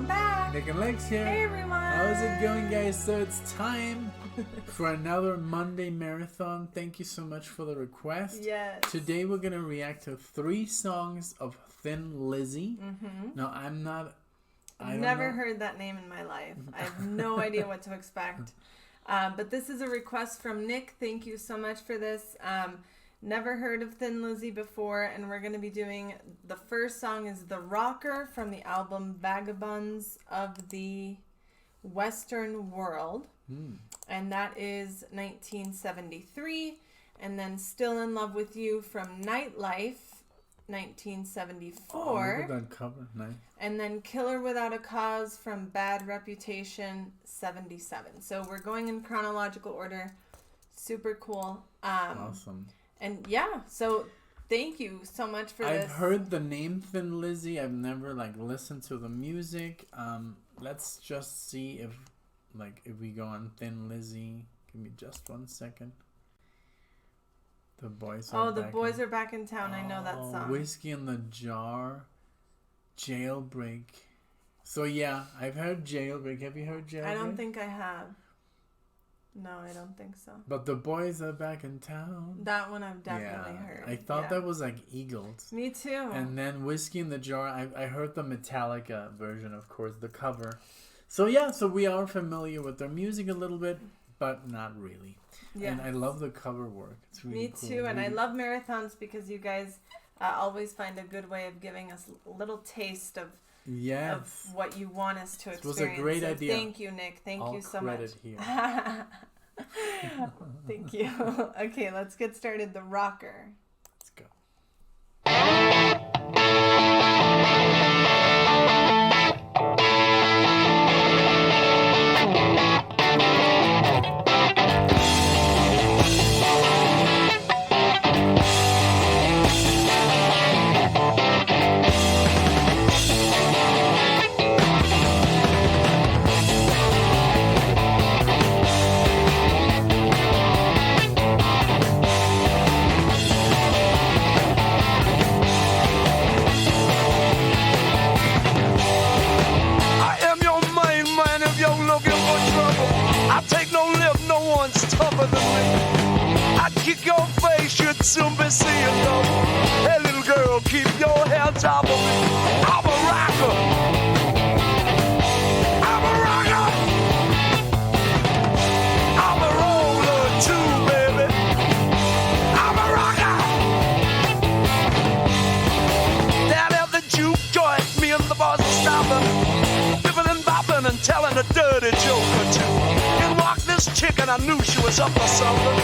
Welcome back. NicknLex here. Hey everyone. How's it going, guys? So it's time for another Monday marathon. Thank you so much for the request. Yes. Today we're going to react to 3 songs of Thin Lizzy. Now, I've never heard that name in my life. I have no idea what to expect. But this is a request from Nick. Thank you so much for this. Never heard of Thin Lizzy before, and we're going to be doing, the first song is The Rocker from the album Vagabonds of the Western World. And that is 1973. And then Still in Love with You from Nightlife, 1974. Oh, look at that cover. Nice. And then Killer Without a Cause from Bad Reputation, 77. So we're going in chronological order. Super cool. Awesome. And yeah, so thank you so much for this. I've heard the name Thin Lizzy. I've never listened to the music. Let's just see if we go on Thin Lizzy. Give me just 1 second. The boys are the boys are back in town. I know that song. Whiskey in the Jar, Jailbreak. So yeah, I've heard Jailbreak. Have you heard Jailbreak? I don't think I have. No, I don't think so. But the boys are back in town. That one I've definitely heard. I thought that was like Eagles. Me too. And then Whiskey in the Jar. I heard the Metallica version, of course, the cover. So yeah, so we are familiar with their music a little bit, but not really. Yeah. And I love the cover work. It's really cool. Me too, and I love marathons because you guys always find a good way of giving us a little taste of what you want us to experience. It was a great idea. Thank you, Nick. Thank you so much. Here. Thank you. Okay, let's get started. The Rocker. Let's go. Soon be seeing though. Hey little girl, keep your head top of me. I'm a rocker. I'm a rocker. I'm a roller too, baby. I'm a rocker. Down at the juke joint, me and the boss are stopping, bipping and bopping and telling a dirty joke or two. In walked this chick and I knew she was up for something,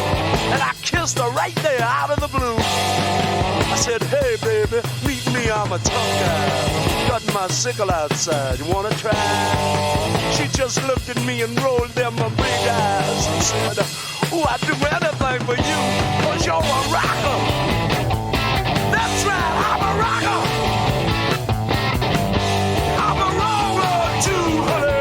and I kissed her right there out of the blue. I said, hey baby, meet me, I'm a tough guy. Got my sickle outside, you wanna try? She just looked at me and rolled them my big eyes and said, oh, I'd do anything for you, 'cause you're a rocker. That's right, I'm a rocker. I'm a roller too, honey.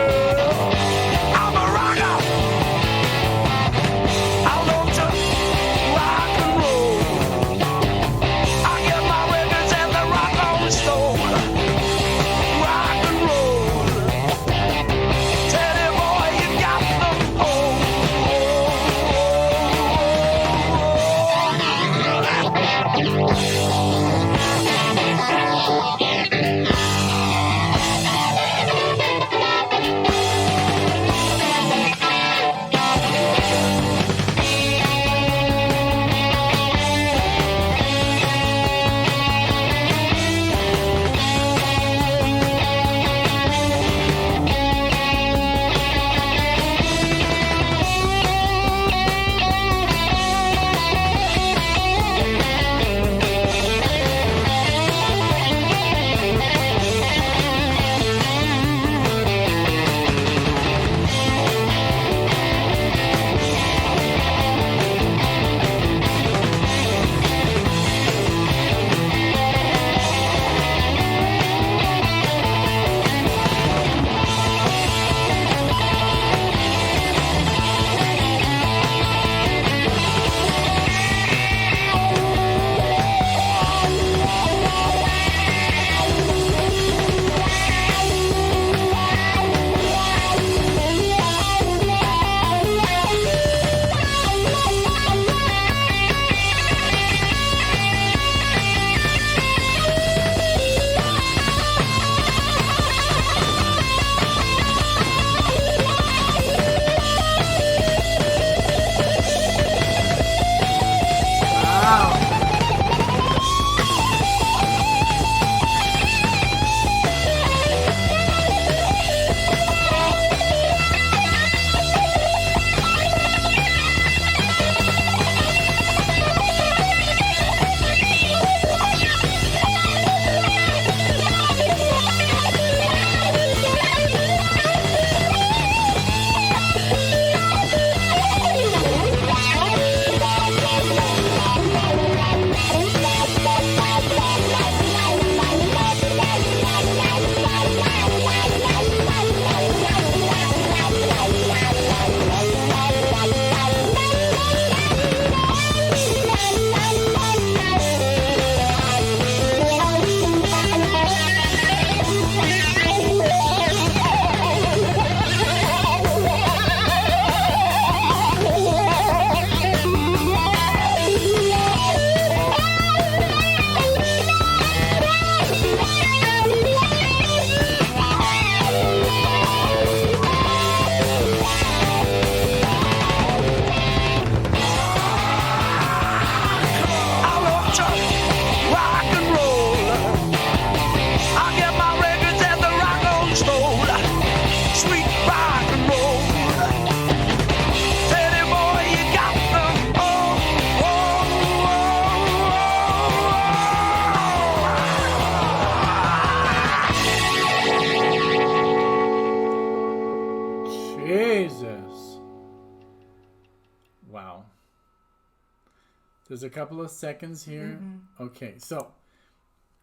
There's a couple of seconds here. Mm-hmm. Okay, so,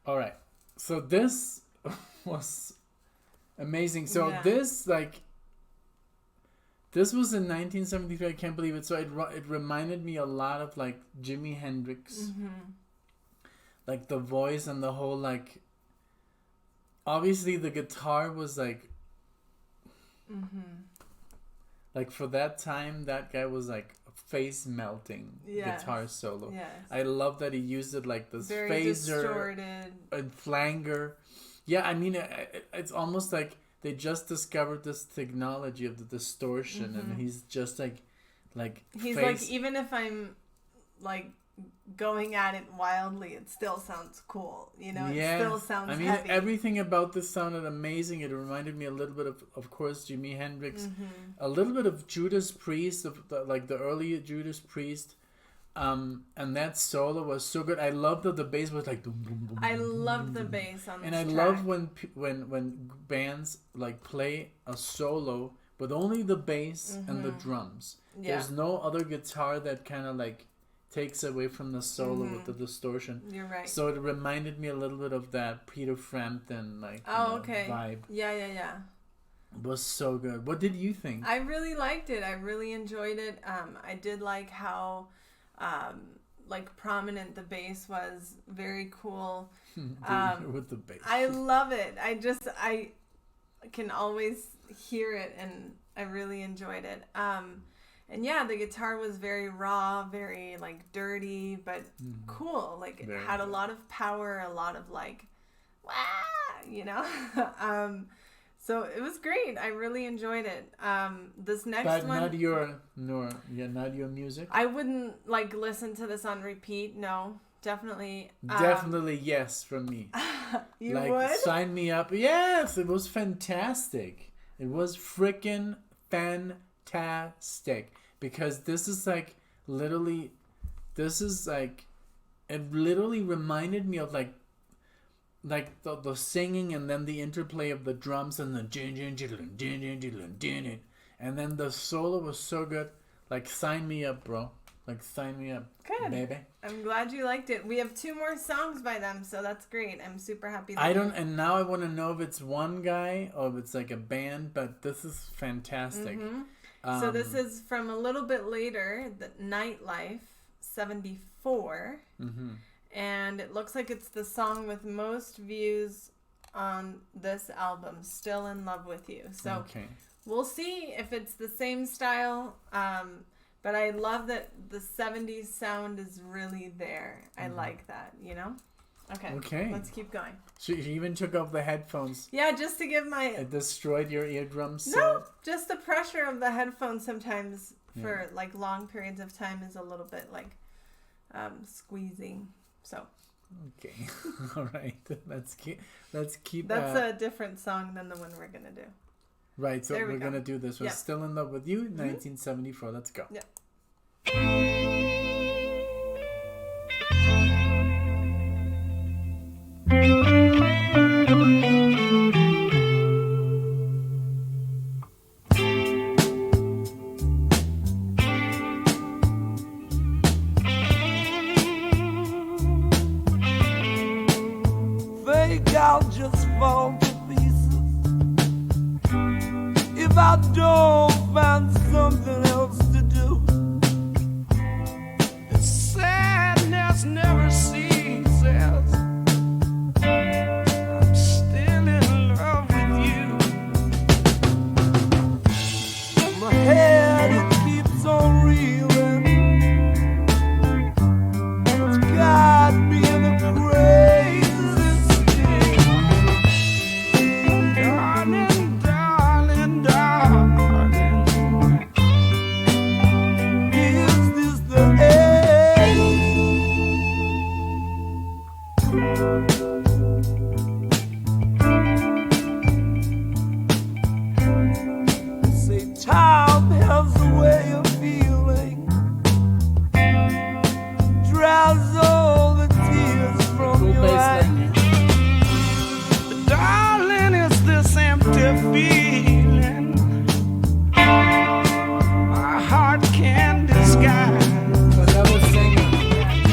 all right. So this was amazing. So this, like, this was in 1973. I can't believe it. So it reminded me a lot of, like, Jimi Hendrix. Mm-hmm. Like, the voice and the whole, like, obviously the guitar was, like, like, for that time, that guy was, like, face melting guitar solo. Yes. I love that he used it like this very phaser distorted and flanger. Yeah, I mean, it's almost like they just discovered this technology of the distortion, and he's just like he's face... like, even if I'm like going at it wildly, it still sounds cool, you know. Yeah. It still sounds I mean, heavy. everything about this sounded amazing. It reminded me a little bit of course, Jimi Hendrix, a little bit of Judas Priest, like the early Judas Priest, and that solo was so good. I love that the bass was like boom, boom, boom, I boom, love boom, the boom. bass on this And I track. love when bands like play a solo with only the bass and the drums. Yeah. There's no other guitar that kind of like takes away from the solo with the distortion. You're right. So it reminded me a little bit of that Peter Frampton vibe. Yeah. It was so good. What did you think? I really liked it. I really enjoyed it. I did like how like prominent the bass was. Very cool. With the bass. I love it. I can always hear it, and I really enjoyed it. And yeah, the guitar was very raw, very like dirty, but cool. Like it had a lot of power, a lot of like, wah, you know. So it was great. I really enjoyed it. This next but one, not your music. I wouldn't like listen to this on repeat. No, definitely. Definitely yes from me. You like, would? sign me up. Yes, it was fantastic. It was freaking fantastic, because this is like literally, it literally reminded me of like the singing, and then the interplay of the drums and the and then the solo was so good. Like, sign me up, bro. Like, sign me up. Good. Baby. I'm glad you liked it. We have 2 more songs by them, so that's great. I'm super happy. And now I want to know if it's one guy or if it's like a band, but this is fantastic. So this is from a little bit later, the Nightlife 74. And it looks like it's the song with most views on this album, Still in Love with You. So we'll see if it's the same style. But I love that the 70s sound is really there. I like that, you know? Okay. Let's keep going. She even took off the headphones. Yeah, just to give my... It destroyed your eardrums. No, just the pressure of the headphones sometimes for like long periods of time is a little bit like squeezing. So. Okay. All right. Let's keep. That's a different song than the one we're gonna do. Right. So we're gonna do this. We're Still in Love with You, 1974. Let's go. Yeah. I'll just fall to pieces if I don't find something else to do. The sadness never ceases. I'm still in love with you. My head, it keeps on reeling. It's got me in a crazy. Time has a way of feeling, dries all the tears from your eyes. But darling, it's this empty feeling my heart can't disguise. So that was singing.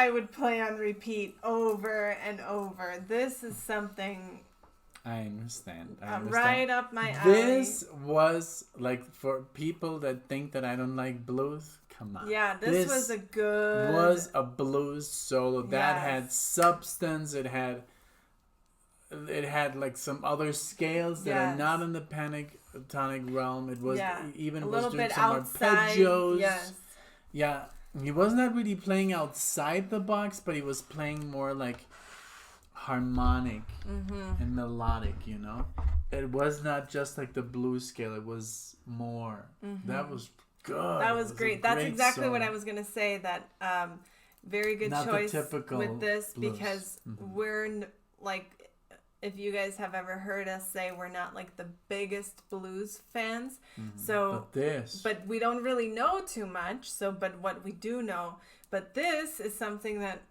I would play on repeat over and over. This is something I understand. right up my alley. This was like for people that think that I don't like blues. Come on. Yeah, this was a blues solo that had substance. It had like some other scales that are not in the pentatonic realm. It was even a was little doing bit some outside. arpeggios. Yes. Yeah, he was not really playing outside the box, but he was playing more like harmonic and melodic. You know, it was not just like the blues scale. It was more. That was good. That was great. That's exactly what I was gonna say. That very good not choice the typical with this blues. Because we're like. If you guys have ever heard us say we're not like the biggest blues fans, but we don't really know too much. But what we do know, but this is something that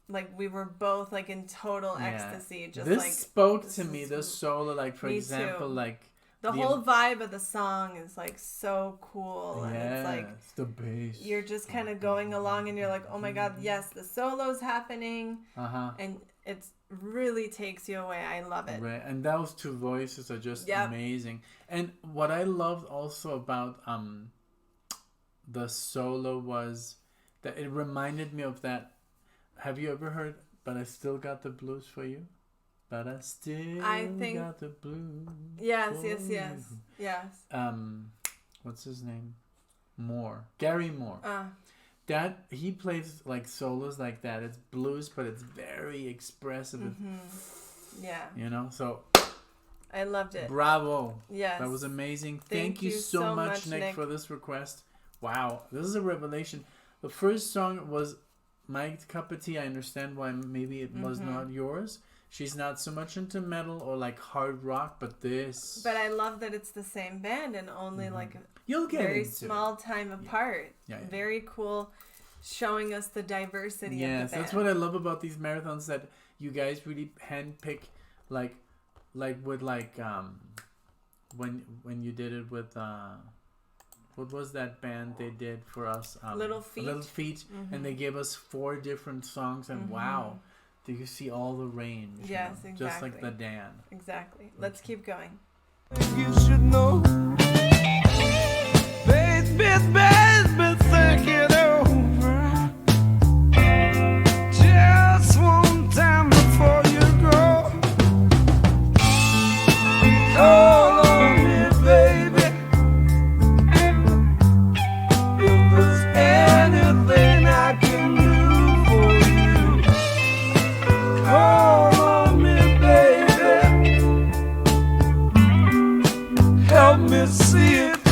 like we were both like in total ecstasy. Just this like spoke to me. The solo, like for example, too. like the whole vibe of the song is like so cool, and it's like the bass. You're just kind of going along, and you're like, oh my god, yes, the solo's happening, and it's really takes you away. I love it. Right, and those two voices are just amazing. And what I loved also about the solo was that it reminded me of that. Have you ever heard "But I Still Got the Blues for You"? But I still got the blues. Yes. What's his name? Gary Moore. That he plays like solos like that. It's blues, but it's very expressive. Yeah. You know, so I loved it. Bravo. Yes. That was amazing. Thank you so much, Nick, for this request. Wow, this is a revelation. The first song was my cup of tea. I understand why maybe it was not yours. She's not so much into metal or like hard rock, but this. But I love that it's the same band and only like you'll get very small time apart. Yeah. Very cool, showing us the diversity of the band. Yes, that's what I love about these marathons, that you guys really handpick like with like when you did it with what was that band they did for us? Little Feat. And they gave us 4 different songs, and wow. Do you see all the range? Yes, exactly. Just like the Dan. Exactly. Let's keep going. You should know, baby, think it over. Just one time before you go. Call on me, baby. If there's anything I can do for you. Call on me, baby. Help me see it through.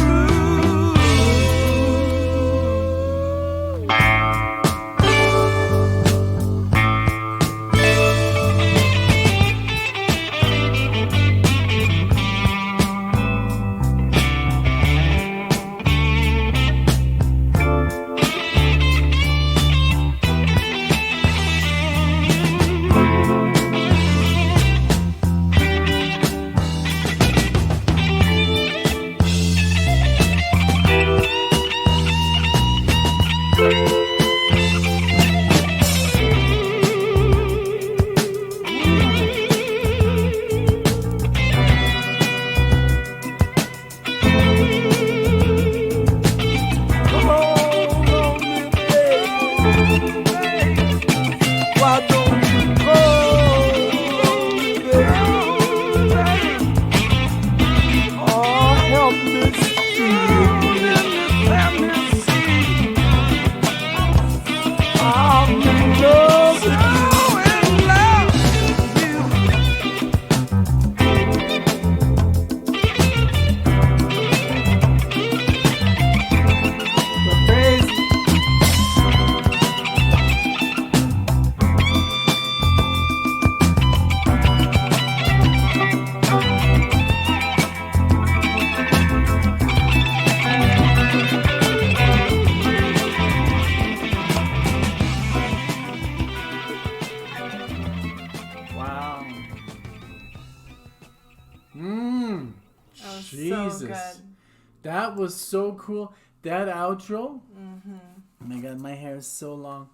That was so cool. That outro. Oh my god, my hair is so long.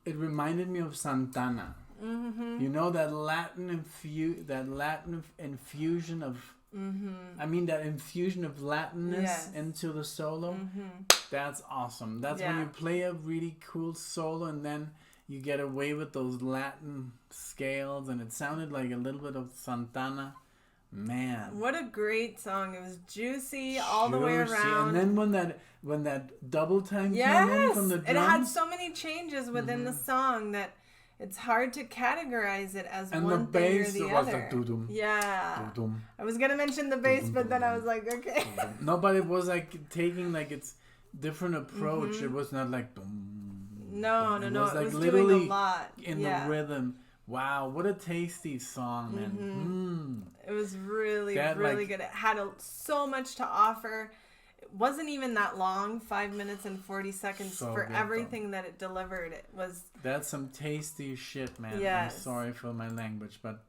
it reminded me of Santana. Mm-hmm. You know, that Latin infusion of. I mean, that infusion of Latinness into the solo. That's awesome. That's when you play a really cool solo and then you get away with those Latin scales, and it sounded like a little bit of Santana. Man, what a great song! It was juicy all the way around. And then when that double time came in from the drums, it had so many changes within the song that it's hard to categorize it as one thing or the other. Doo-dum. I was gonna mention the bass, but then I was like, okay. No, but it was like taking like its different approach. It was not like. No. It was like doing a lot in the rhythm. Wow, what a tasty song, man. It was really good. It had so much to offer. It wasn't even that long, 5 minutes and 40 seconds for everything that it delivered. It was. That's some tasty shit, man. Yes. I'm sorry for my language, but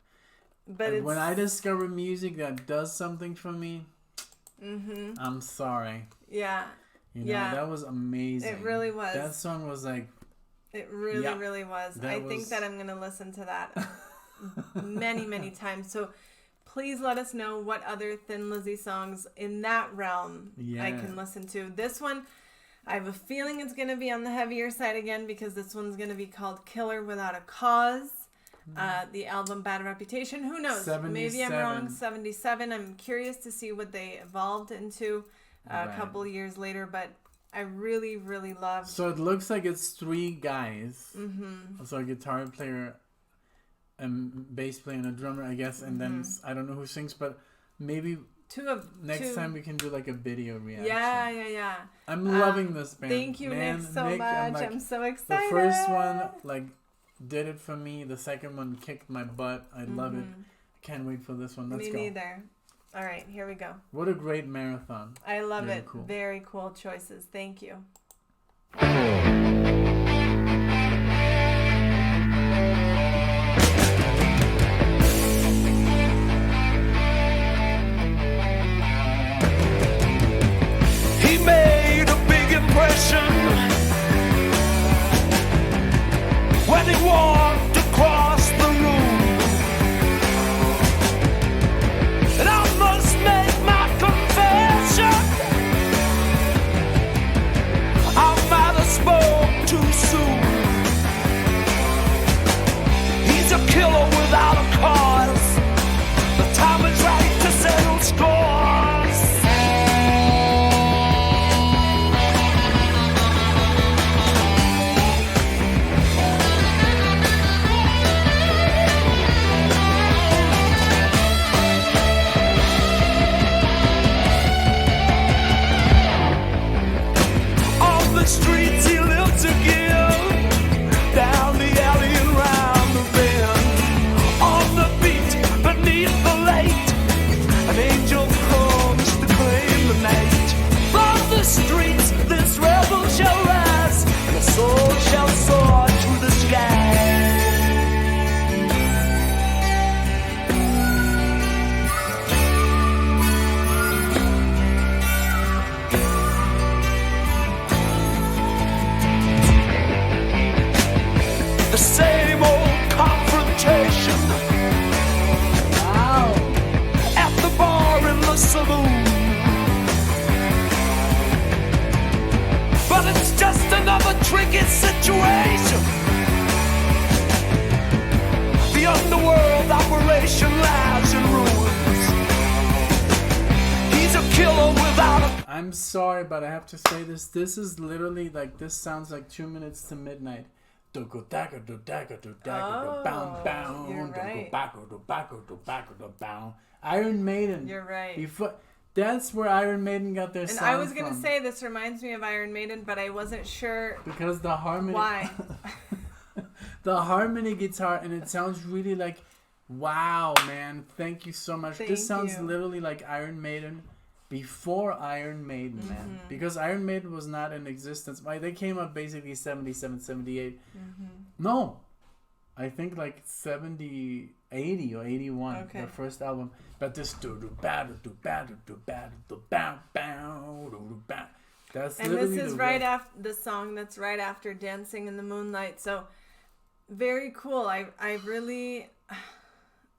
when I discover music that does something for me, I'm sorry. Yeah. You know, that was amazing. It really was. That song was like. It really was. I think that I'm going to listen to that many, many times. So please let us know what other Thin Lizzy songs in that realm I can listen to. This one, I have a feeling it's going to be on the heavier side again because this one's going to be called Killer Without a Cause. The album Bad Reputation. Who knows? 77. Maybe I'm wrong. 77. I'm curious to see what they evolved into a couple years later, but I really, really love. So it looks like it's 3 guys. So a guitar player, a bass player, and a drummer, I guess. And then I don't know who sings, but maybe next time we can do like a video reaction. Yeah. I'm loving this band. Thank you, Nick, so much. I'm so excited. The first one did it for me. The second one kicked my butt. I love it. Can't wait for this one. Let's go. Me neither. All right, here we go. What a great marathon. I love it. Cool. Very cool choices. Thank you. He made a big impression when he walked across the room. And I must make my confession, I might have spoke too soon. He's a killer without a cause. The time is right to settle scores. Streets he lived to give, down the alley and round the bend. On the beat, beneath the light, an angel comes to claim the night. From the streets, this rebel shall rise, and a soul shall soar through the sky. The same old confrontation. Wow. At the bar in the saloon. But it's just another tricky situation. The underworld operation lies in ruins. He's a killer without a... I'm sorry, but I have to say this. This is literally like, this sounds like 2 minutes to midnight. You're right. Iron Maiden. You're right. That's where Iron Maiden got their and song I was going to from. say this reminds me of Iron Maiden, but I wasn't sure. Because the harmony. Why? The harmony guitar, and it sounds really like, wow, man. Thank you so much. This sounds literally like Iron Maiden before Iron Maiden, man. Because Iron Maiden was not in existence. They came up basically 77, 78. No. I think like 70, 80 or 81, their first album. But this that's and this is right after the song that's right after Dancing in the Moonlight. So Very cool. I really,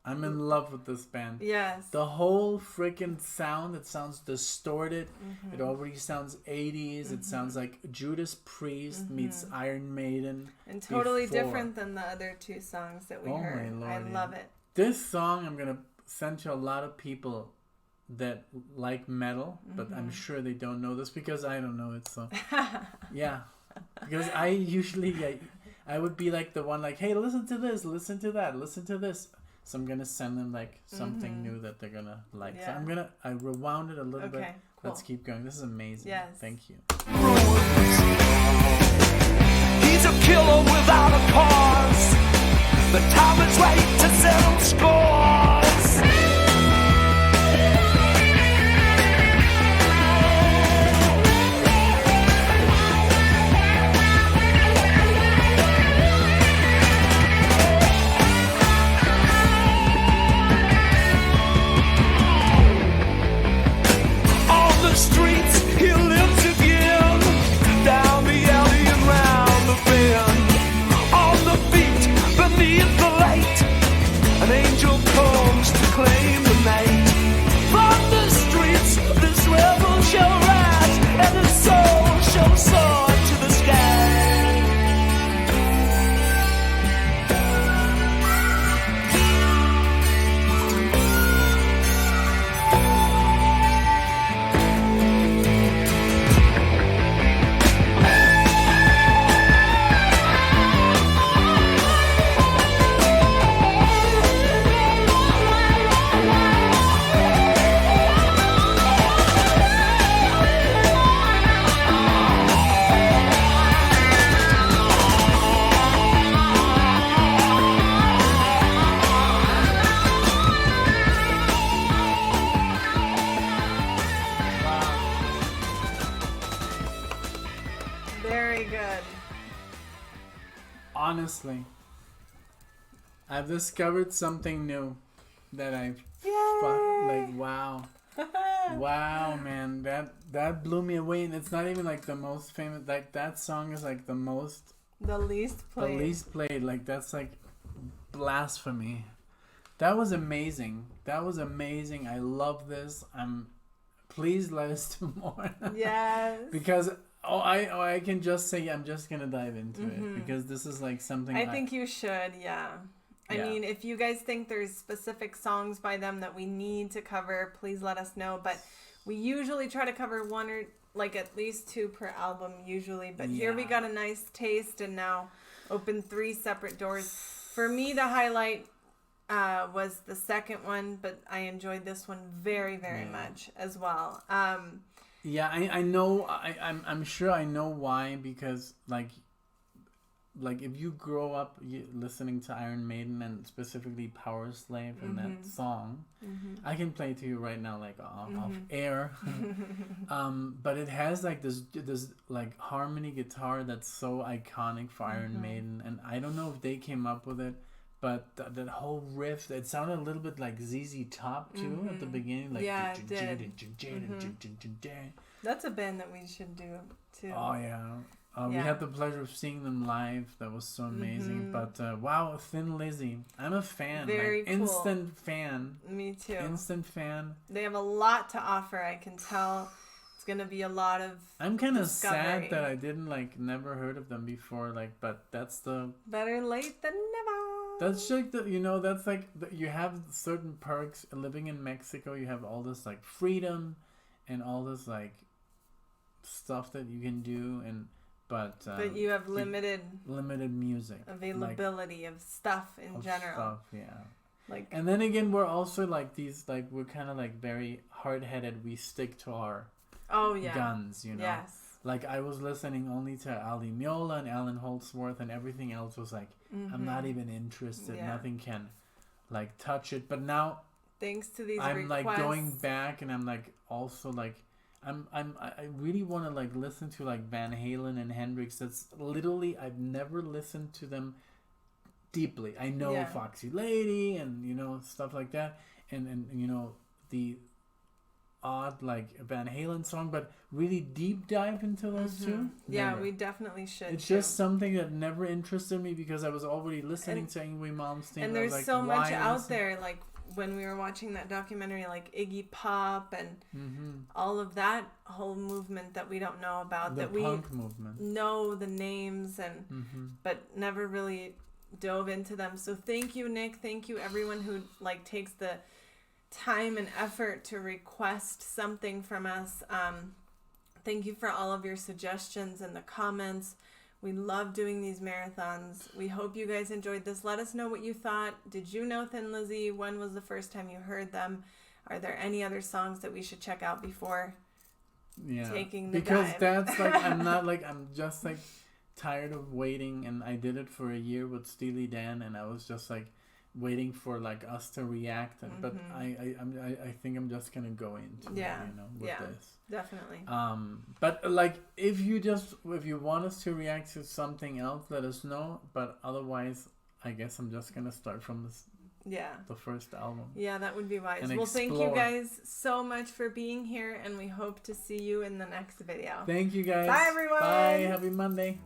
I'm in love with this band. yes. The whole freaking sound, it sounds distorted. It already sounds 80s. It sounds like Judas Priest meets Iron Maiden. And totally before. different than the other two songs that we heard. My Lord, I love it. This song I'm going to send to a lot of people that like metal, but I'm sure they don't know this because I don't know it. So, yeah. Because I usually, I would be like the one like, hey, listen to this, listen to that, listen to this. So I'm going to send them like something new that they're going to like. Yeah. So I rewound it a little bit. Cool. Let's keep going. This is amazing. Yes. Thank you. He's a killer without a cause. The time is right to settle scores. On the streets, he lives again. Down the alley and round the bend. On the beat, beneath the light, an angel comes to claim the night. From the streets, this rebel shall rise, and his soul shall soar to the sky. Very good. Honestly, I've discovered something new that I've like wow. Wow, man, that blew me away, and it's not even like the most famous. Like that song is like the least played. Like that's like blasphemy. That was amazing. I love this. Please let us do more. Yes. Because I can just say I'm just gonna dive into it because this is like something. I think you should. Yeah. I mean, if you guys think there's specific songs by them that we need to cover, please let us know. But we usually try to cover one or like at least two per album usually. But here we got a nice taste and now open 3 separate doors. For me, the highlight was the second one, but I enjoyed this one very, very much as well. Yeah, I know. I'm sure I know why, because like if you grow up listening to Iron Maiden and specifically Power Slave and that song, I can play it to you right now like off air. But it has like this like harmony guitar that's so iconic for Iron Maiden, and I don't know if they came up with it, but that whole riff, it sounded a little bit like ZZ Top too at the beginning, like it did. That's a band that we should do too. Oh yeah. We had the pleasure of seeing them live. That was so amazing. But wow, Thin Lizzy. I'm a fan. Very cool. Instant fan. Me too. Instant fan. They have a lot to offer. I can tell it's going to be a lot of I'm kind of sad that I didn't never heard of them before. But that's the... Better late than never. That's like that's like, you have certain perks. Living in Mexico, you have all this freedom and all this stuff that you can do, but you have limited music availability of stuff in general. And then again, we're also we're kind of very hard-headed. We stick to our guns, Yes. I was listening only to Ali Miola and Alan Holdsworth, and everything else was I'm not even interested. Nothing can touch it. But now, thanks to these I'm requests, going back, and I'm also I really want to listen to Van Halen and Hendrix. That's literally, I've never listened to them deeply. I know Foxy Lady and stuff like that, and the odd like Van Halen song, but really deep dive into those two. Yeah, Never. we definitely should. It's just something that never interested me because I was already listening to Yngwie Malmsteen. And there's like, so much out listen? there, like when we were watching that documentary, like Iggy Pop and all of that whole movement that we don't know about, The that we punk movement. know the names and but never really dove into them. So thank you, Nick. Thank you, everyone who like takes the time and effort to request something from us. Thank you for all of your suggestions and the comments. We love doing these marathons. We hope you guys enjoyed this. Let us know what you thought. Did you know Thin Lizzy? When was the first time you heard them? Are there any other songs that we should check out before taking the because dive? that's like I'm just like tired of waiting, and I did it for a year with Steely Dan, and I was just like waiting for like us to react, and but I think I'm just gonna go into it, with this. Definitely. But like if you want us to react to something else, let us know. But otherwise, I guess I'm just gonna start from the first album. Yeah, that would be wise. And well, thank you guys so much for being here, and we hope to see you in the next video. Thank you guys. Bye, everyone. Bye. Happy Monday.